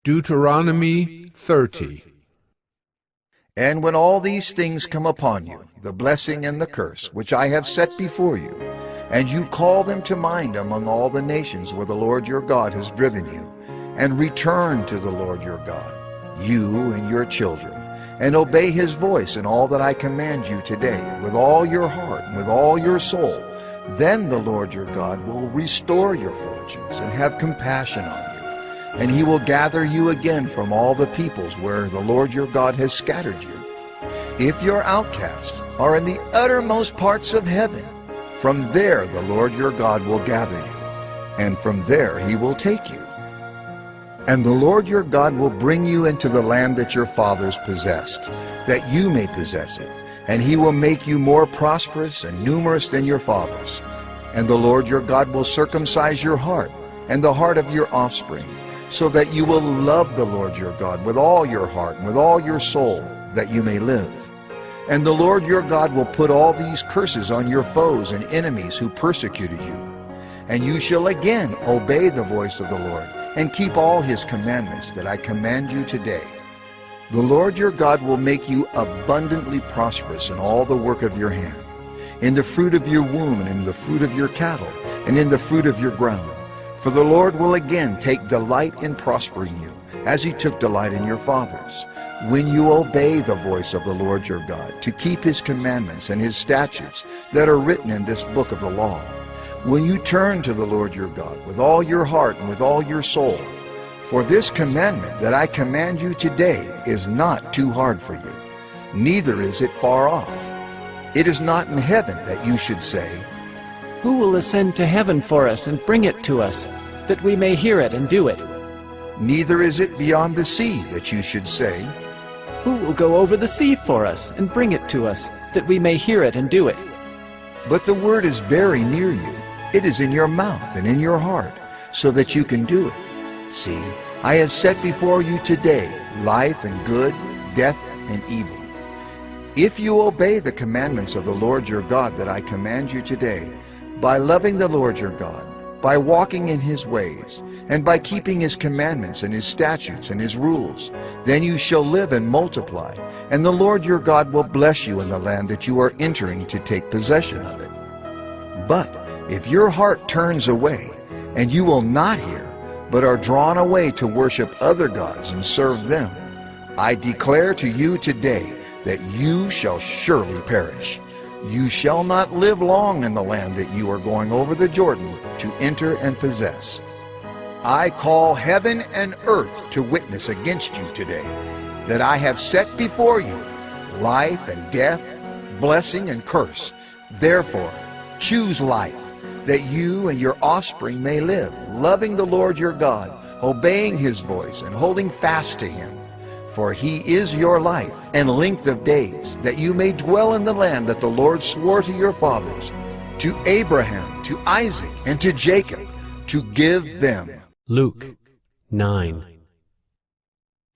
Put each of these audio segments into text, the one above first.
Deuteronomy 30. And when all these things come upon you, the blessing and the curse, which I have set before you, and you call them to mind among all the nations where the Lord your God has driven you, and return to the Lord your God, you and your children, and obey his voice in all that I command you today, with all your heart and with all your soul, then the Lord your God will restore your fortunes and have compassion on you. And he will gather you again from all the peoples where the Lord your God has scattered you. If your outcasts are in the uttermost parts of heaven, from there the Lord your God will gather you, and from there he will take you. And the Lord your God will bring you into the land that your fathers possessed, that you may possess it, and he will make you more prosperous and numerous than your fathers. And the Lord your God will circumcise your heart and the heart of your offspring, so that you will love the Lord your God with all your heart and with all your soul, that you may live. And the Lord your God will put all these curses on your foes and enemies who persecuted you. And you shall again obey the voice of the Lord, and keep all his commandments that I command you today. The Lord your God will make you abundantly prosperous in all the work of your hand, in the fruit of your womb, and in the fruit of your cattle, and in the fruit of your ground. For the Lord will again take delight in prospering you, as he took delight in your fathers, when you obey the voice of the Lord your God, to keep his commandments and his statutes that are written in this book of the law. When you turn to the Lord your God with all your heart and with all your soul. For this commandment that I command you today is not too hard for you, neither is it far off. It is not in heaven that you should say, "Who will ascend to heaven for us and bring it to us, that we may hear it and do it?" Neither is it beyond the sea that you should say, "Who will go over the sea for us and bring it to us, that we may hear it and do it?" But the word is very near you. It is in your mouth and in your heart, so that you can do it. See, I have set before you today life and good, death and evil. If you obey the commandments of the Lord your God that I command you today, by loving the Lord your God, by walking in his ways, and by keeping his commandments and his statutes and his rules, then you shall live and multiply, and the Lord your God will bless you in the land that you are entering to take possession of it. But if your heart turns away, and you will not hear, but are drawn away to worship other gods and serve them, I declare to you today that you shall surely perish. You shall not live long in the land that you are going over the Jordan to enter and possess. I call heaven and earth to witness against you today, that I have set before you life and death, blessing and curse. Therefore, choose life, that you and your offspring may live, loving the Lord your God, obeying his voice, and holding fast to him. For he is your life and length of days, that you may dwell in the land that the Lord swore to your fathers, to Abraham, to Isaac, and to Jacob, to give them. Luke 9.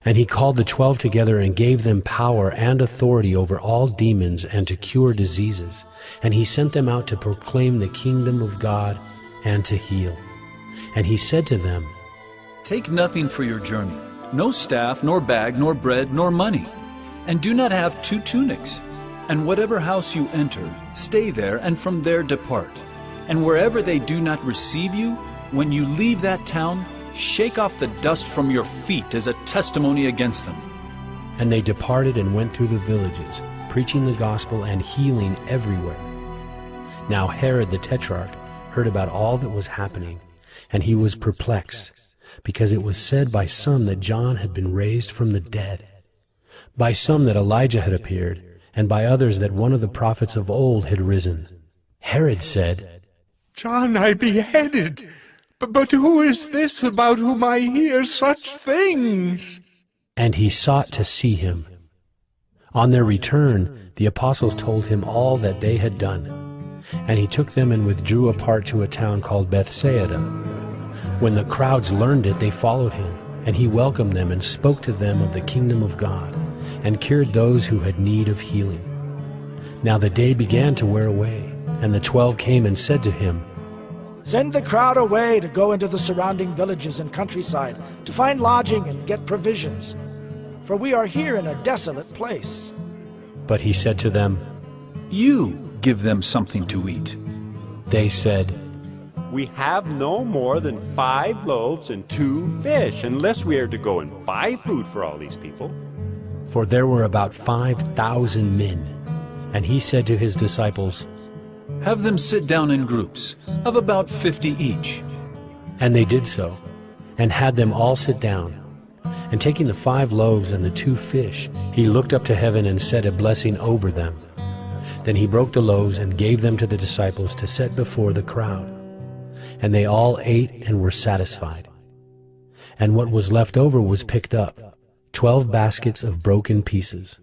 And he called the 12 together and gave them power and authority over all demons and to cure diseases. And he sent them out to proclaim the kingdom of God and to heal. And he said to them, "Take nothing for your journey, no staff, nor bag, nor bread, nor money. And do not have 2 tunics. And whatever house you enter, stay there, and from there depart. And wherever they do not receive you, when you leave that town, shake off the dust from your feet as a testimony against them." And they departed and went through the villages, preaching the gospel and healing everywhere. Now Herod the Tetrarch heard about all that was happening, and he was perplexed, because it was said by some that John had been raised from the dead, by some that Elijah had appeared, and by others that one of the prophets of old had risen. Herod said, John I beheaded, but who is this about whom I hear such things? And he sought to see him. On their return, the apostles told him all that they had done. And he took them and withdrew apart to a town called Bethsaida. When the crowds learned it, they followed him, and he welcomed them and spoke to them of the kingdom of God, and cured those who had need of healing. Now the day began to wear away, and the 12 came and said to him, Send the crowd away to go into the surrounding villages and countryside to find lodging and get provisions, for we are here in a desolate place." But he said to them, You give them something to eat. They said, "We have no more than 5 loaves and 2 fish, unless we are to go and buy food for all these people." for there were about 5,000 men. And he said to his disciples, Have them sit down in groups of about 50 each. and they did so, and had them all sit down. And taking the 5 loaves and the 2 fish, he looked up to heaven and said a blessing over them. Then he broke the loaves and gave them to the disciples to set before the crowd. And they all ate and were satisfied. And what was left over was picked up, 12 baskets of broken pieces.